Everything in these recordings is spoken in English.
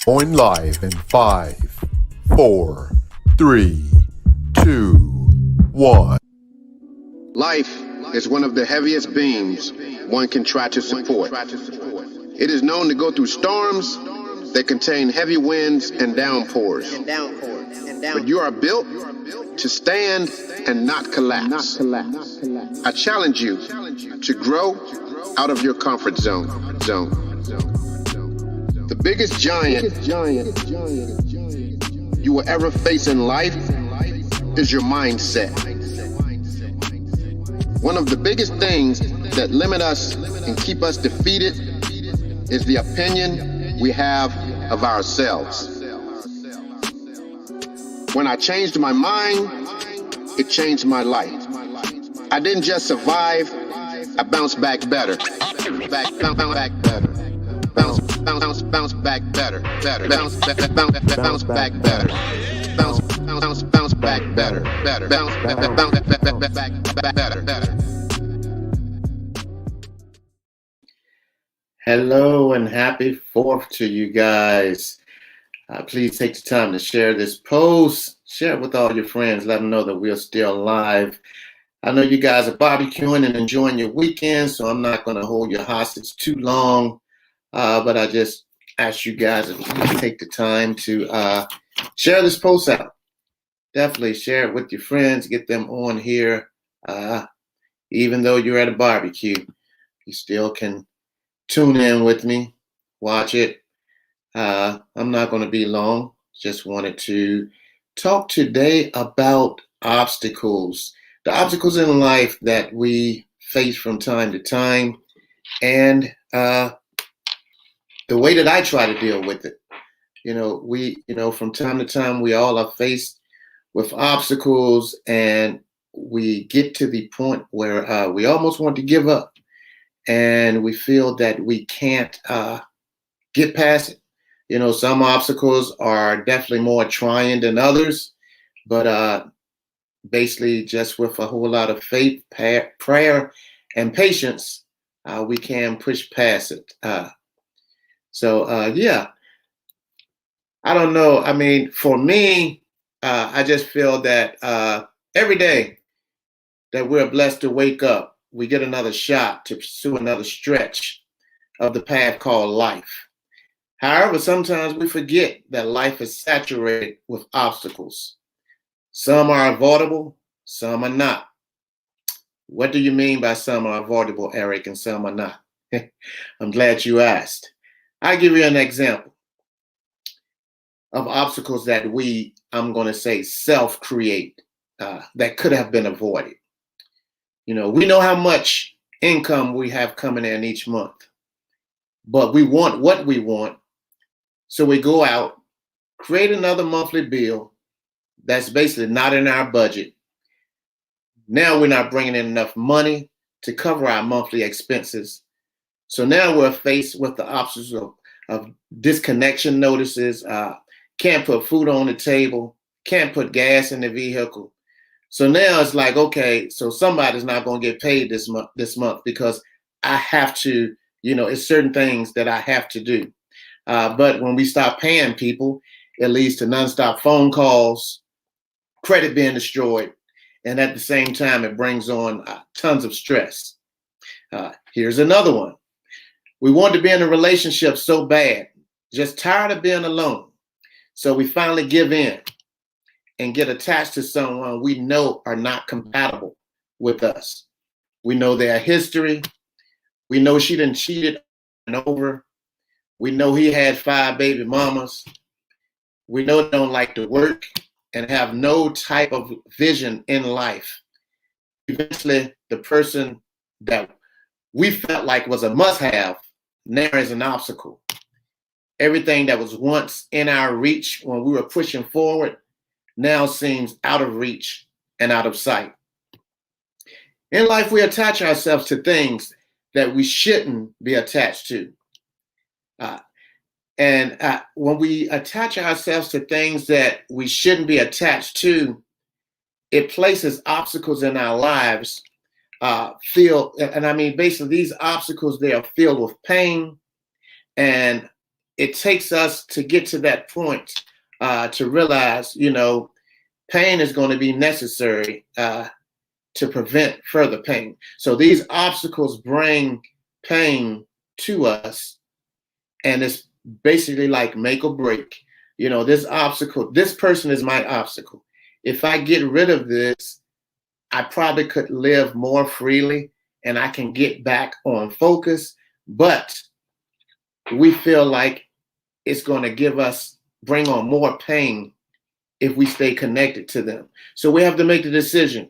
Going live in 5, 4, 3, 2, 1. Life is one of the heaviest beams one can try to support. It is known to go through storms that contain heavy winds and downpours. But you are built to stand and not collapse. I challenge you to grow out of your comfort zone. The biggest giant you will ever face in life is your mindset. One of the biggest things that limit us and keep us defeated is the opinion we have of ourselves. When I changed my mind, it changed my life. I didn't just survive, I bounced back better. Bounce back better. Bounce back better. Bounce back better. Bounce back better. Hello and happy 4th to you guys. Please take the time to share this post. Share it with all your friends. Let them know that we're still live. I know you guys are barbecuing and enjoying your weekend, so I'm not going to hold you hostage too long. But I just ask you guys to please take the time to share this post out. Definitely share it with your friends. Get them on here. Even though you're at a barbecue, you still can tune in with me, watch it. I'm not going to be long. Just wanted to talk today about obstacles. The obstacles in life that we face from time to time, and the way that I try to deal with it. From time to time, we all are faced with obstacles, and we get to the point where we almost want to give up, and we feel that we can't get past it. Some obstacles are definitely more trying than others, but basically just with a whole lot of faith, prayer, and patience, we can push past it. I don't know. I mean, for me, I just feel that every day that we're blessed to wake up, we get another shot to pursue another stretch of the path called life. However, sometimes we forget that life is saturated with obstacles. Some are avoidable, some are not. What do you mean by some are avoidable, Eric, and some are not? I'm glad you asked. I'll give you an example of obstacles that I'm going to say, self-create, that could have been avoided. We know how much income we have coming in each month, but we want what we want. So we go out, create another monthly bill that's basically not in our budget. Now we're not bringing in enough money to cover our monthly expenses. So now we're faced with the obstacles of disconnection notices, can't put food on the table, can't put gas in the vehicle. So now it's like, okay, so somebody's not going to get paid this month because I have to, it's certain things that I have to do. But when we stop paying people, it leads to nonstop phone calls, credit being destroyed, and at the same time, it brings on tons of stress. Here's another one. We want to be in a relationship so bad, just tired of being alone. So we finally give in and get attached to someone we know are not compatible with us. We know their history. We know she done cheated and over. We know he had 5 baby mamas. We know they don't like to work and have no type of vision in life. Eventually, the person that we felt like was a must-have now is an obstacle. Everything that was once in our reach when we were pushing forward now seems out of reach and out of sight. In life, we attach ourselves to things that we shouldn't be attached to. When we attach ourselves to things that we shouldn't be attached to, it places obstacles in our lives. Basically these obstacles, they are filled with pain, and it takes us to get to that point to realize, pain is going to be necessary to prevent further pain. So these obstacles bring pain to us, and it's basically like make or break. This obstacle, this person is my obstacle. If I get rid of this, I probably could live more freely and I can get back on focus. But we feel like it's going to bring on more pain if we stay connected to them. So we have to make the decision.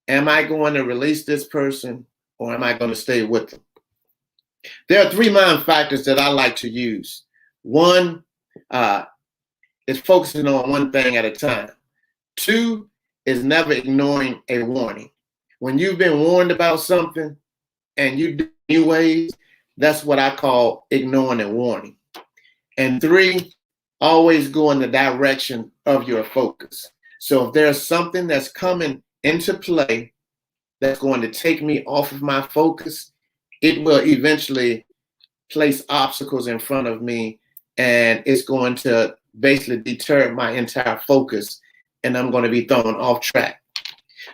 Am I going to release this person or am I going to stay with them? There are 3 mind factors that I like to use. One is focusing on one thing at a time. 2 is never ignoring a warning. When you've been warned about something and you do it anyways, that's what I call ignoring a warning. And 3, always go in the direction of your focus. So if there's something that's coming into play that's going to take me off of my focus, it will eventually place obstacles in front of me, and it's going to basically deter my entire focus, and I'm going to be thrown off track.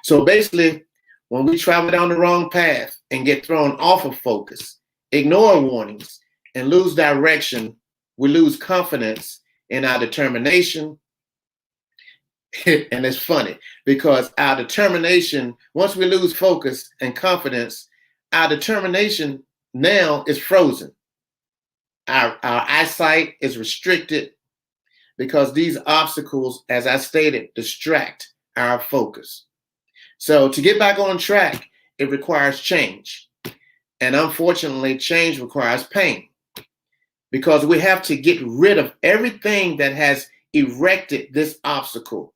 So basically, when we travel down the wrong path and get thrown off of focus, ignore warnings, and lose direction, we lose confidence in our determination. And it's funny because our determination, once we lose focus and confidence, our determination now is frozen. Our eyesight is restricted because these obstacles, as I stated, distract our focus. So to get back on track, it requires change. And unfortunately, change requires pain because we have to get rid of everything that has erected this obstacle.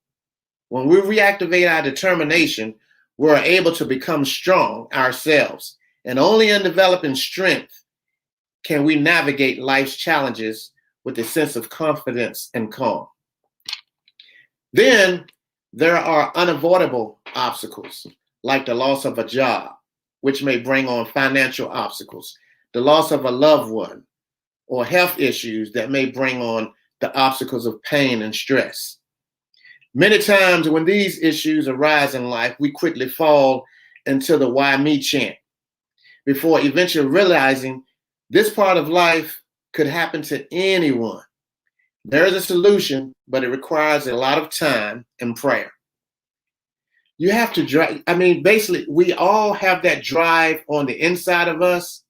When we reactivate our determination, we're able to become strong ourselves. And only in developing strength can we navigate life's challenges with a sense of confidence and calm. Then there are unavoidable obstacles, like the loss of a job, which may bring on financial obstacles, the loss of a loved one, or health issues that may bring on the obstacles of pain and stress. Many times when these issues arise in life, we quickly fall into the why me chant before eventually realizing this part of life could happen to anyone. There is a solution, but it requires a lot of time and prayer. You have to drive. Basically, we all have that drive on the inside of us,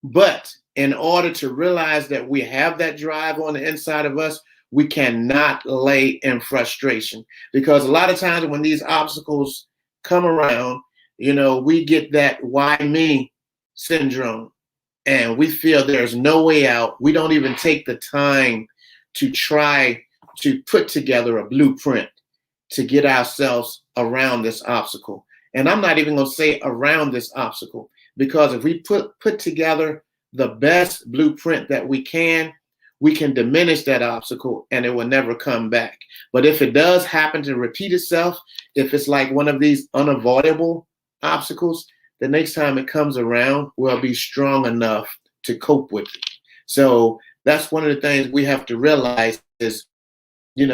but in order to realize that we have that drive on the inside of us, we cannot lay in frustration, because a lot of times when these obstacles come around, we get that why me syndrome, and we feel there's no way out. We don't even take the time to try to put together a blueprint to get ourselves around this obstacle. And I'm not even going to say around this obstacle, because if we put together the best blueprint that we can diminish that obstacle and it will never come back. But if it does happen to repeat itself, if it's like one of these unavoidable obstacles, the next time it comes around, we'll be strong enough to cope with it. So that's one of the things we have to realize is, we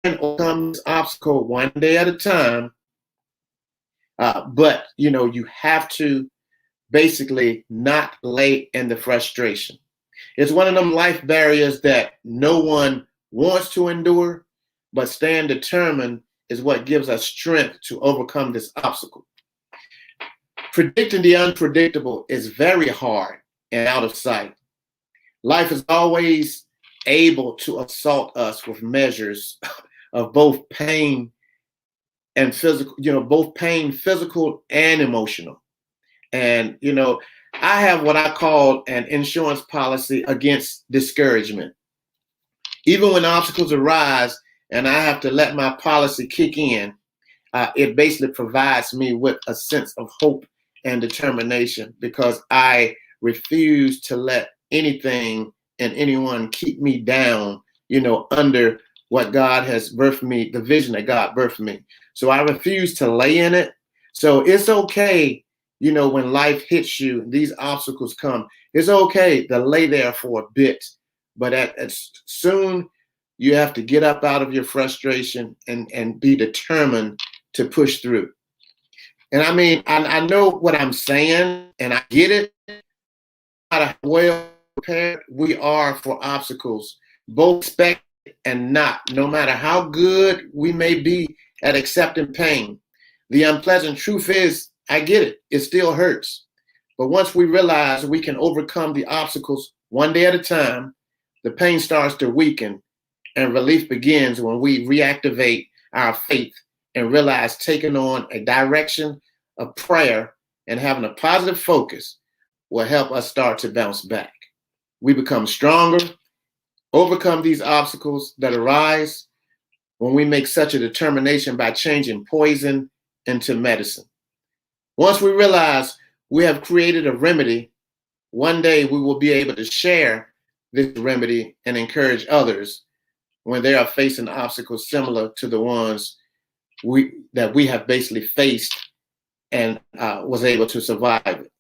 can overcome this obstacle one day at a time. But, you have to basically not lay in the frustration. It's one of them life barriers that no one wants to endure, but staying determined is what gives us strength to overcome this obstacle. Predicting the unpredictable is very hard and out of sight. Life is always able to assault us with measures of both pain and physical, both pain, physical and emotional. And, I have what I call an insurance policy against discouragement. Even when obstacles arise and I have to let my policy kick in, it basically provides me with a sense of hope and determination, because I refuse to let anything and anyone keep me down, under what God has birthed me, the vision that God birthed me. So I refuse to lay in it. So it's okay, when life hits you, these obstacles come, it's okay to lay there for a bit, but as soon you have to get up out of your frustration and be determined to push through. And I mean, I know what I'm saying, and I get it. No matter how well prepared we are for obstacles, both expected and not, no matter how good we may be at accepting pain. The unpleasant truth is, I get it, it still hurts. But once we realize we can overcome the obstacles one day at a time, the pain starts to weaken and relief begins when we reactivate our faith and realize taking on a direction of prayer and having a positive focus will help us start to bounce back. We become stronger, overcome these obstacles that arise when we make such a determination by changing poison into medicine. Once we realize we have created a remedy, one day we will be able to share this remedy and encourage others when they are facing obstacles similar to the ones that we have basically faced and was able to survive it.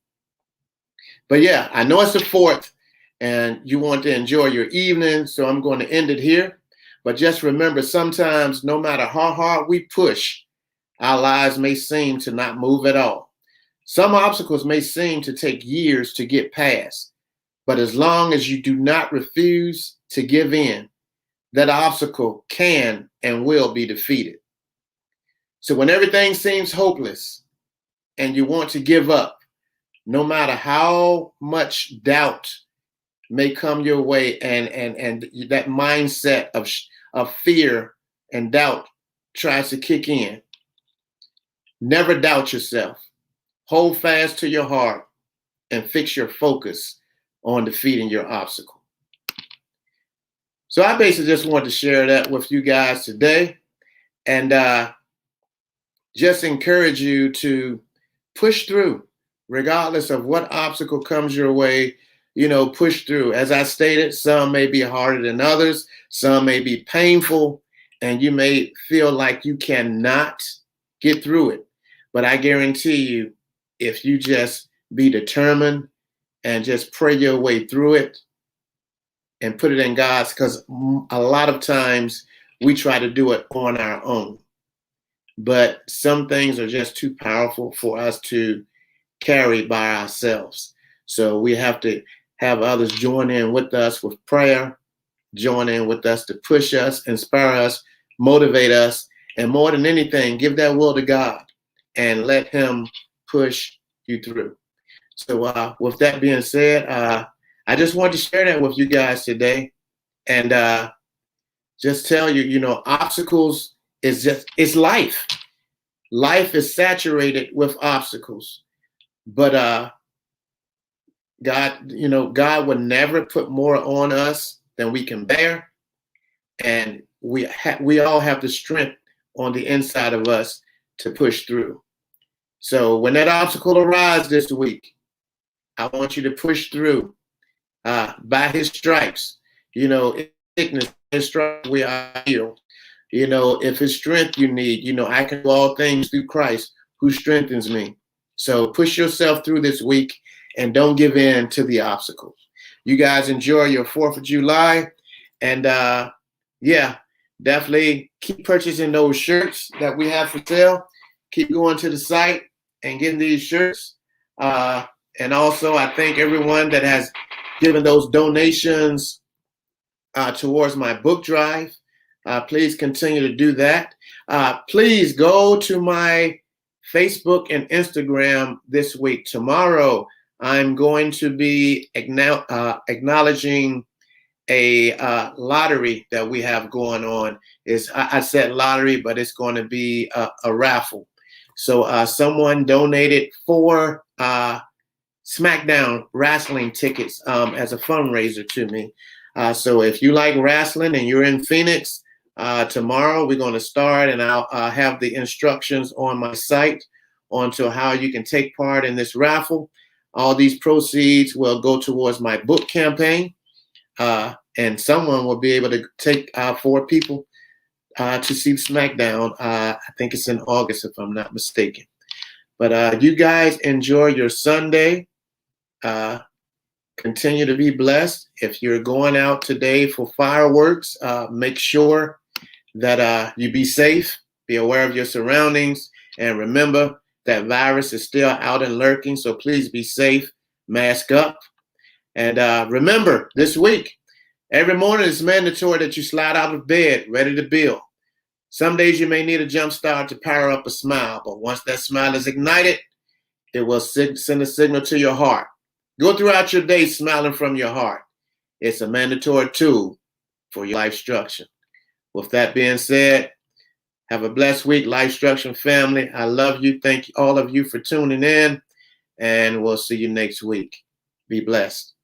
But yeah, I know it's the 4th and you want to enjoy your evening, so I'm going to end it here. But just remember, sometimes no matter how hard we push, our lives may seem to not move at all. Some obstacles may seem to take years to get past, but as long as you do not refuse to give in, that obstacle can and will be defeated. So when everything seems hopeless and you want to give up, no matter how much doubt may come your way and that mindset of fear and doubt tries to kick in, never doubt yourself. Hold fast to your heart and fix your focus on defeating your obstacle. So I basically just wanted to share that with you guys today and just encourage you to push through, regardless of what obstacle comes your way. Push through. As I stated, some may be harder than others, some may be painful, and you may feel like you cannot get through it. But I guarantee you, if you just be determined and just pray your way through it and put it in God's, because a lot of times we try to do it on our own. But some things are just too powerful for us to carry by ourselves. So we have to have others join in with us with prayer, join in with us to push us, inspire us, motivate us, and more than anything, give that will to God and let Him push you through. So with that being said, I just wanted to share that with you guys today and just tell you, obstacles it's life. Life is saturated with obstacles, but God would never put more on us than we can bear, and we all have the strength on the inside of us to push through. So when that obstacle arises this week, I want you to push through. By His stripes, in sickness, His stripes we are healed. If His strength you need, I can do all things through Christ who strengthens me. So push yourself through this week and don't give in to the obstacles. You guys enjoy your 4th of July. And yeah, definitely keep purchasing those shirts that we have for sale. Keep going to the site and getting these shirts. And also, I thank everyone that has given those donations towards my book drive. Please continue to do that. Please go to my Facebook and Instagram this week. Tomorrow, I'm going to be acknowledging a lottery that we have going on. I said lottery, but it's going to be a raffle. So someone donated 4 SmackDown wrestling tickets as a fundraiser to me. So if you like wrestling and you're in Phoenix, tomorrow we're going to start, and I'll have the instructions on my site onto how you can take part in this raffle. All these proceeds will go towards my book campaign, and someone will be able to take 4 people to see SmackDown. I think it's in August, if I'm not mistaken. But you guys enjoy your Sunday. Continue to be blessed. If you're going out today for fireworks, make sure that you be safe, be aware of your surroundings, and remember that virus is still out and lurking, so please be safe, mask up. And remember, this week, every morning it's mandatory that you slide out of bed ready to build. Some days you may need a jump start to power up a smile, but once that smile is ignited, it will send a signal to your heart. Go throughout your day smiling from your heart. It's a mandatory tool for your life structure. With that being said, have a blessed week, Life Structure family. I love you. Thank all of you for tuning in, and we'll see you next week. Be blessed.